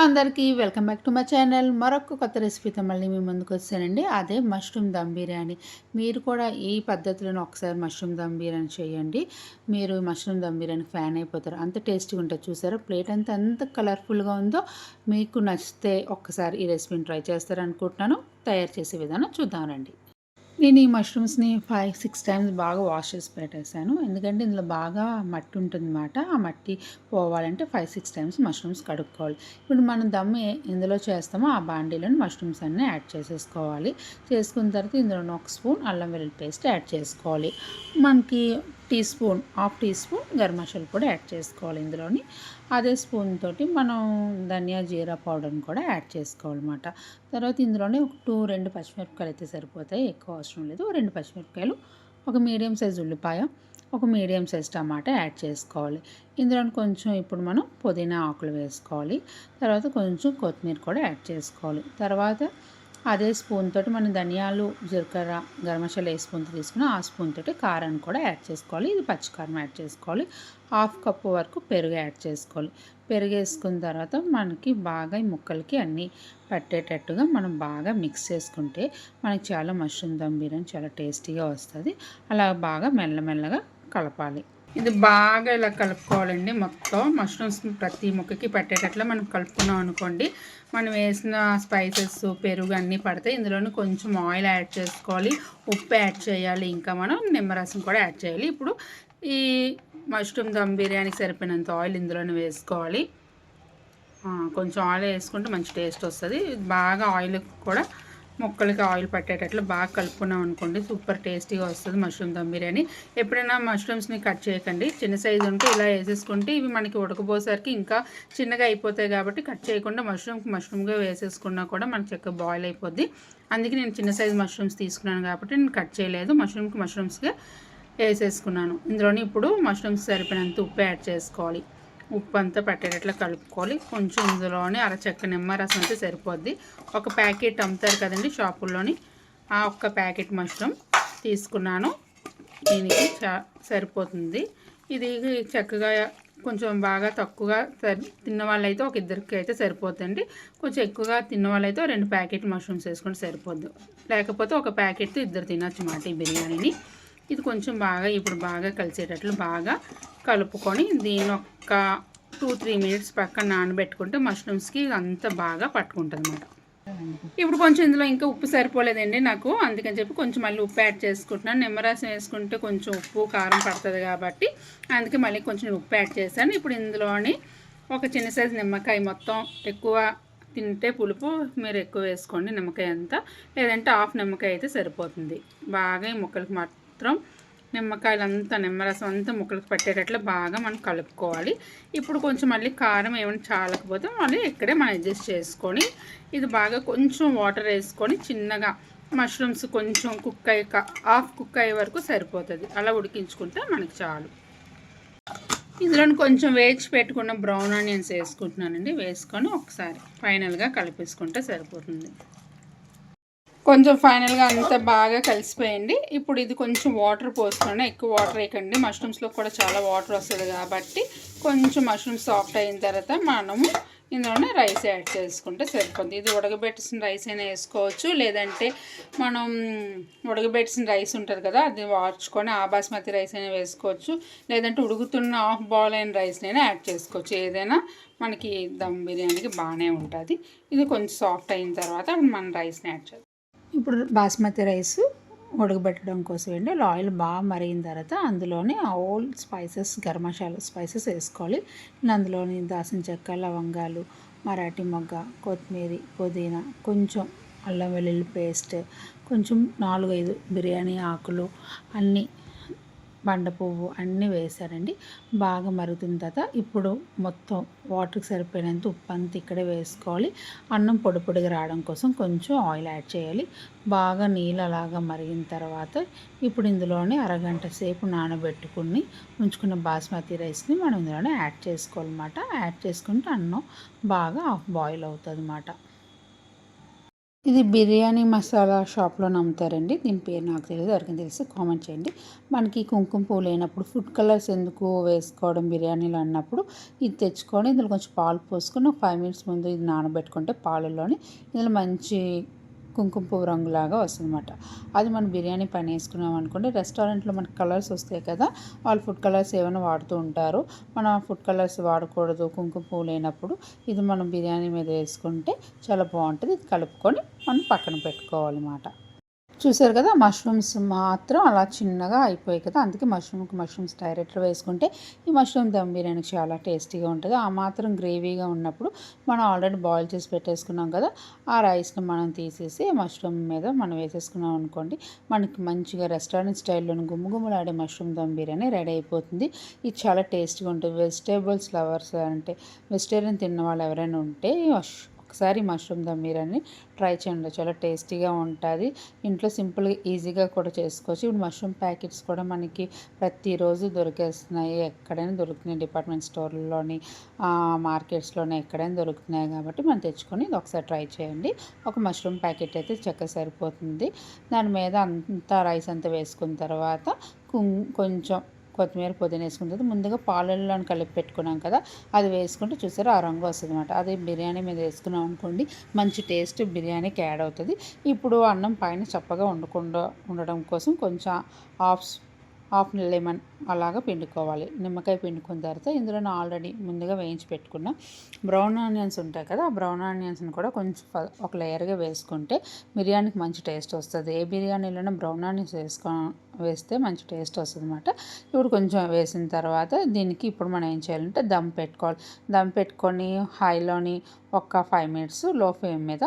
అందరికీ welcome back to my channel. మరొక కొత్త రెసిపీతో మళ్ళీ మీ ముందుకు వచ్చానండి. అదే మష్రూమ్ దమ్ బిర్యానీ. మీరు కూడా ఈ పద్ధతిలోనే ఒకసారి మష్రూమ్ దమ్ బిర్యానీ చేయండి. మీరు మష్రూమ్ దమ్ బిర్యానీ ఫ్యాన్ అయిపోతారు. అంత టేస్టీగా ఉంటుంది. చూసారా ప్లేట్ అంతా ఎంత కలర్ఫుల్గా ఉందో. మీకు నచ్చితే ఒక్కసారి ఈ రెసిపీని ట్రై చేస్తారనుకుంటున్నాను. తయారు చేసే విధానం చూద్దాం రండి. నేను ఈ మష్రూమ్స్ని 5-6 టైమ్స్ బాగా వాష్ చేసి పెట్టేశాను. ఎందుకంటే ఇందులో బాగా మట్టి ఉంటుందన్నమాట. ఆ మట్టి పోవాలంటే 5-6 టైమ్స్ మష్రూమ్స్ కడుక్కోవాలి. ఇప్పుడు మనం దమ్ ఎందులో చేస్తామో ఆ బాండీలోని మష్రూమ్స్ అన్నీ యాడ్ చేసేసుకోవాలి. చేసుకున్న తర్వాత ఇందులో 1 స్పూన్ అల్లం వెల్లుల్లి పేస్ట్ యాడ్ చేసుకోవాలి. మనకి half teaspoon garam masala కూడా యాడ్ చేసుకోవాలి ఇందులోని. అదే స్పూన్ తోటి మనం ధనియా జీరా పౌడర్ని కూడా యాడ్ చేసుకోవాలన్నమాట. తర్వాత ఇందులోనే ఒక 2 పచ్చిమిరపకాయలు అయితే సరిపోతాయి, ఎక్కువ అవసరం లేదు. 2 పచ్చిమిరపకాయలు, ఒక మీడియం సైజ్ ఉల్లిపాయ, ఒక మీడియం సైజ్ టమాటా యాడ్ చేసుకోవాలి. ఇందులో కొంచెం ఇప్పుడు మనం పుదీనా ఆకులు వేసుకోవాలి. తర్వాత కొంచెం కొత్తిమీర కూడా యాడ్ చేసుకోవాలి. తర్వాత అదే స్పూన్ తోటి మనం ధనియాలు, జీలకర్ర, గరం మసాలా ఏ స్పూన్తో తీసుకున్నా ఆ స్పూన్ తోటి కారాన్ని కూడా యాడ్ చేసుకోవాలి. ఇది పచ్చికారం యాడ్ చేసుకోవాలి. 1/2 కప్పు వరకు పెరుగు యాడ్ చేసుకోవాలి. పెరుగు వేసుకున్న తర్వాత మనకి బాగా ఈ ముక్కలకి అన్నీ పట్టేటట్టుగా మనం బాగా మిక్స్ చేసుకుంటే మనకి చాలా మష్రూమ్ దమ్ బిర్యానీ చాలా టేస్టీగా వస్తుంది. అలా బాగా మెల్లమెల్లగా కలపాలి. ఇది బాగా ఇలా కలుపుకోవాలండి. మొత్తం మష్రూమ్స్ ప్రతి ముక్కకి పట్టేటట్లు మనం కలుపుకున్నాం అనుకోండి, మనం వేసిన స్పైసెస్, పెరుగు అన్నీ పడతాయి. ఇందులోనే కొంచెం ఆయిల్ యాడ్ చేసుకోవాలి, ఉప్పు యాడ్ చేయాలి, ఇంకా మనం నిమ్మరసం కూడా యాడ్ చేయాలి. ఇప్పుడు ఈ మష్రూమ్ దమ్ బిర్యానీకి సరిపోయినంత ఆయిల్ ఇందులోనే వేసుకోవాలి. కొంచెం ఆయిల్ వేసుకుంటే మంచి టేస్ట్ వస్తుంది. బాగా ఆయిల్ కూడా ముక్కలకి ఆయిల్ పట్టేటట్లు బాగా కలుపుకున్నాం అనుకోండి, సూపర్ టేస్టీగా వస్తుంది మష్రూమ్ దమ్ బిర్యానీ. ఎప్పుడైనా మష్రూమ్స్ని కట్ చేయకండి, చిన్న సైజు ఉంటే ఇలా వేసేసుకుంటే ఇవి మనకి ఉడకపోసరికి ఇంకా చిన్నగా అయిపోతాయి. కాబట్టి కట్ చేయకుండా మష్రూమ్గా వేసేసుకున్నా కూడా మనకి చక్కగా బాయిల్ అయిపోద్ది. అందుకే నేను చిన్న సైజు మష్రూమ్స్ తీసుకున్నాను కాబట్టి నేను కట్ చేయలేదు, మష్రూమ్స్గా వేసేసుకున్నాను. ఇందులోని ఇప్పుడు మష్రూమ్స్ సరిపోయినంత ఉప్పు యాడ్ చేసుకోవాలి. ఉప్పు అంతా పట్టేటట్లు కలుపుకోవాలి. కొంచెం ఇందులోనే అరచెక్క నిమ్మరసం అయితే సరిపోద్ది. ఒక ప్యాకెట్ అమ్ముతారు కదండి షాపుల్లోని, ఆ ఒక్క ప్యాకెట్ మష్రూమ్ తీసుకున్నాను. దీనికి సరిపోతుంది. ఇది చక్కగా కొంచెం బాగా తక్కువగా తిన్న వాళ్ళైతే ఒక ఇద్దరికి అయితే సరిపోతుంది. కొంచెం ఎక్కువగా తిన్న వాళ్ళైతే 2 ప్యాకెట్ మష్రూమ్స్ వేసుకుంటే సరిపోద్ది. లేకపోతే ఒక ప్యాకెట్ ఇద్దరు తినొచ్చు అన్నమాట ఈ బిర్యానీని. ఇది కొంచెం బాగా ఇప్పుడు బాగా కలిసేటట్లు బాగా కలుపుకొని దీని ఒక 2-3 మినిట్స్ పక్కన నానబెట్టుకుంటే మష్రూమ్స్కి అంతా బాగా పట్టుకుంటుంది అన్నమాట. ఇప్పుడు కొంచెం ఇందులో ఇంకా ఉప్పు సరిపోలేదండి నాకు, అందుకని చెప్పి కొంచెం మళ్ళీ ఉప్పు యాడ్ చేసుకుంటున్నాను. నిమ్మరసం వేసుకుంటే కొంచెం ఉప్పు కారం పడుతుంది కాబట్టి అందుకే మళ్ళీ కొంచెం ఉప్పు యాడ్ చేశాను. ఇప్పుడు ఇందులోని ఒక చిన్న సైజు నిమ్మకాయ, మొత్తం ఎక్కువ తింటే పులుపు మీరు ఎక్కువ వేసుకోండి నిమ్మకాయ అంతా, లేదంటే హాఫ్ నిమ్మకాయ అయితే సరిపోతుంది. బాగా ఈ ముక్కలకి మాత్రం నిమ్మకాయలంతా, నిమ్మరసం అంతా ముక్కలకు పట్టేటట్లు బాగా మనం కలుపుకోవాలి. ఇప్పుడు కొంచెం మళ్ళీ కారం ఏమైనా చాలకపోతే మళ్ళీ ఇక్కడే మనం అడ్జస్ట్ చేసుకొని ఇది బాగా కొంచెం వాటర్ వేసుకొని చిన్నగా మష్రూమ్స్ కొంచెం హాఫ్ కుక్ అయ్యే వరకు సరిపోతుంది. అలా ఉడికించుకుంటే మనకి చాలు. ఇందులో కొంచెం వేచి పెట్టుకున్న బ్రౌన్ ఆనియన్స్ వేసుకుంటున్నానండి. వేసుకొని ఒకసారి ఫైనల్గా కలిపేసుకుంటే సరిపోతుంది. కొంచెం ఫైనల్గా అంతా బాగా కలిసిపోయింది. ఇప్పుడు ఇది కొంచెం వాటర్ పోసుకోండి, ఎక్కువ వాటర్ వేయకండి. మష్రూమ్స్లో కూడా చాలా వాటర్ వస్తుంది కాబట్టి కొంచెం మష్రూమ్స్ సాఫ్ట్ అయిన తర్వాత మనము ఇందులోనే రైస్ యాడ్ చేసుకుంటే సరిపోతుంది. ఇది ఉడకబెట్టిన రైస్ అయినా వేసుకోవచ్చు, లేదంటే మనం ఉడకబెట్టిన రైస్ ఉంటుంది కదా అది వార్చుకొని ఆ బాస్మతి రైస్ అయినా వేసుకోవచ్చు, లేదంటే ఉడుకుతున్న హాఫ్ బాయిల్ అయిన రైస్నైనా యాడ్ చేసుకోవచ్చు. ఏదైనా మనకి దమ్ బిర్యానీకి బాగానే ఉంటుంది. ఇది కొంచెం సాఫ్ట్ అయిన తర్వాత మనం రైస్ని యాడ్ చేస్తాం. ఇప్పుడు బాస్మతి రైస్ ఉడకబెట్టడం కోసం అండి ఆయిల్ బాగా మరిగిన తర్వాత అందులోనే all spices, garam masala spices వేసుకోవాలి. అందులోని దాల్చిన చెక్క, లవంగాలు, మరాఠీ మొగ్గ, కొత్తిమీర, పుదీనా, కొంచెం అల్లం వెల్లుల్లి పేస్ట్, కొంచెం 4-5 బిర్యానీ ఆకులు, అన్నీ బండ పువ్వు అన్నీ వేసారండి. బాగా మరుగుతున్న తర్వాత ఇప్పుడు మొత్తం వాటర్కి సరిపోయినంత ఉప్పు అంతా ఇక్కడే వేసుకోవాలి. అన్నం పొడి పొడిగా రావడం కోసం కొంచెం ఆయిల్ యాడ్ చేయాలి. బాగా నీళ్ళు అలాగా మరిగిన తర్వాత ఇప్పుడు ఇందులోనే అరగంట సేపు నానబెట్టుకుని ఉంచుకున్న బాస్మతి రైస్ని మనం ఇందులోనే యాడ్ చేసుకోవాలన్నమాట. యాడ్ చేసుకుంటే అన్నం బాగా హాఫ్ బాయిల్ అవుతుంది అన్నమాట. ఇది బిర్యానీ మసాలా షాప్‌లోనే అమ్ముతారండి. దీని పేరు నాకు తెలీదు. ఎవరికైనా తెలిస్తే కామెంట్ చేయండి. మనకి కుంకుమ పువ్వు లేనప్పుడు ఫుడ్ కలర్స్ ఎందుకు వేసుకోవడం బిర్యానీలో అన్నప్పుడు ఇది తెచ్చుకొని ఇందులో కొంచెం పాలు పోసుకొని ఒక 5 మినిట్స్ ముందు ఇది నానబెట్టుకుంటే పాలల్లోని ఇందులో మంచి కుంకుమ పువ్వు రంగులాగా వస్తుందన్నమాట. అది మనం బిర్యానీ పైన వేసుకున్నాం అనుకోండి, రెస్టారెంట్‌లో మనకి కలర్స్ వస్తాయి కదా! వాళ్ళు ఫుడ్ కలర్స్ ఏమైనా వాడుతూ ఉంటారు. మనం ఫుడ్ కలర్స్ వాడకూడదు కుంకుమ పువ్వు లేనప్పుడు. ఇది మనం బిర్యానీ మీద వేసుకుంటే చాలా బావుంటది. ఇది కలుపుకొని మనం పక్కన పెట్టుకోవాలన్నమాట. చూసారు కదా! మష్రూమ్స్ మాత్రం అలా చిన్నగా అయిపోయాయి కదా! అందుకే మష్రూమ్స్ డైరెక్ట్‌గా వేసుకుంటే ఈ మష్రూమ్ దమ్ బిర్యానీ చాలా టేస్టీగా ఉంటది. ఆ మాత్రం గ్రేవీగా ఉన్నప్పుడు మనం ఆల్రెడీ బాయిల్ చేసి పెట్టేసుకున్నాం కదా! ఆ రైస్‌ని మనం తీసేసి మష్రూమ్ మీద మనం వేసేసుకున్నాం అనుకోండి, మనకి మంచిగా రెస్టారెంట్ స్టైల్‌లోని గుమగుమలాడే మష్రూమ్ దమ్ బిర్యానీ రెడీ అయిపోతుంది. ఇది చాలా టేస్టీగా ఉంటుంది. వెజిటబుల్స్ లవర్స్ అంటే వెజిటేరియన్ తిన్నవాళ్ళు ఎవరైనా ఉంటే ఒకసారి మష్రూమ్ దమ్ బిర్యానీ ట్రై చేయండి. చాలా టేస్టీగా ఉంటుంది. ఇంట్లో సింపుల్‌గా ఈజీగా కూడా చేసుకోవచ్చు. ఇప్పుడు మష్రూమ్ ప్యాకెట్స్ కూడా మనకి ప్రతిరోజు దొరికేస్తున్నాయి. ఎక్కడైనా దొరుకుతున్నాయి. డిపార్ట్మెంట్ స్టోర్‌లోని మార్కెట్స్‌లోని ఎక్కడైనా దొరుకుతున్నాయి కాబట్టి మనం తెచ్చుకొని ఇది ఒకసారి ట్రై చేయండి. ఒక మష్రూమ్ ప్యాకెట్ అయితే చక్కగా సరిపోతుంది. దాని మీద అంతా రైస్ అంతా వేసుకున్న తర్వాత కొంచెం కొత్తిమీర, పుదీనా వేసుకున్న తర్వాత ముందుగా పాలల్లోని కలిపి పెట్టుకున్నాం కదా! అది వేసుకుంటే చూసారా ఆ రంగు వస్తుందన్నమాట. అది బిర్యానీ మీద వేసుకున్నాం అనుకోండి మంచి టేస్ట్ బిర్యానీకి యాడ్ అవుతుంది. ఇప్పుడు అన్నం పైన చప్పగా ఉండకుండా ఉండడం కోసం కొంచెం హాఫ్ హాఫ్ లెమన్ అలాగా పిండుకోవాలి. నిమ్మకాయ పిండుకున్న తర్వాత ఇందులోనే ఆల్రెడీ ముందుగా వేయించి పెట్టుకున్న బ్రౌన్ ఆనియన్స్ ఉంటాయి కదా! ఆ బ్రౌన్ ఆనియన్స్‌ని కూడా కొంచెం ఒక లేయర్‌గా వేసుకుంటే బిర్యానీకి మంచి టేస్ట్ వస్తది. ఏ బిర్యానీలోనే బ్రౌన్ ఆనియన్స్ వేస్తే మంచి టేస్ట్ వస్తదనమాట. ఇప్పుడు కొంచెం వేసిన తర్వాత దీనికి ఇప్పుడు మనం ఏం చేయాలంటే దమ్ పెట్టుకోవాలి. దమ్ పెట్టుకొని హైలోని ఒక 5 మినిట్స్, లో ఫ్లేమ్ మీద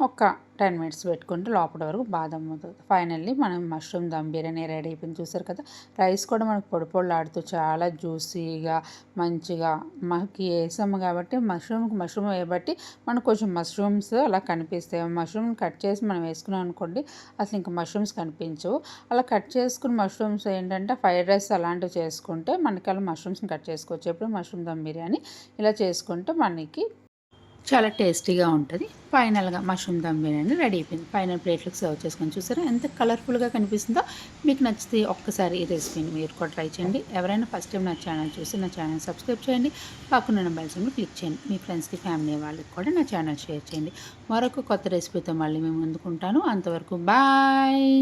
ఒక 10 మినిట్స్ పెట్టుకుంటే లోపటి వరకు బాగా దమ్ అవుతుంది. ఫైనల్లీ మనం మష్రూమ్ దమ్ బిర్యానీ రెడీ అయిపోయింది. చూసారు కదా! రైస్ కూడా మనకు పొడి పొడిలాడుతూ చాలా జ్యూసీగా మంచిగా మనకి వేసాము కాబట్టి మష్రూమ్ వేయబట్టి మనకు కొంచెం మష్రూమ్స్ అలా కనిపిస్తాయి. మష్రూమ్ కట్ చేసి మనం వేసుకున్నాం అనుకోండి అసలు ఇంకా మష్రూమ్స్ కనిపించవు. అలా కట్ చేసుకున్న మష్రూమ్స్ ఏంటంటే ఫ్రైడ్ రైస్ అలాంటివి చేసుకుంటే మనకి అలా మష్రూమ్స్ని కట్ చేసుకోవచ్చు. ఎప్పుడు మష్రూమ్ దమ్ బిర్యానీ ఇలా చేసుకుంటే మనకి చాలా టేస్టీగా ఉంటుంది. ఫైనల్‌గా మష్రూమ్ దమ్ బిర్యానీ రెడీ అయిపోయింది. ఫైనల్ ప్లేట్‌లోకి సర్వ్ చేసుకొని చూసారా ఎంత కలర్‌ఫుల్‌గా కనిపిస్తుందో. మీకు నచ్చితే ఒక్కసారి ఈ రెసిపీని మీరు కూడా ట్రై చేయండి. ఎవరైనా ఫస్ట్ టైం నా ఛానల్ చూసి నా ఛానల్ సబ్స్క్రైబ్ చేయండి. పక్కనున్న బెల్ సింబల్ క్లిక్ చేయండి. మీ ఫ్రెండ్స్‌కి, ఫ్యామిలీ వాళ్ళకి కూడా నా ఛానల్ షేర్ చేయండి. మరొక కొత్త రెసిపీతో మళ్ళీ మీ ముందుకుంటాను. అంతవరకు బాయ్.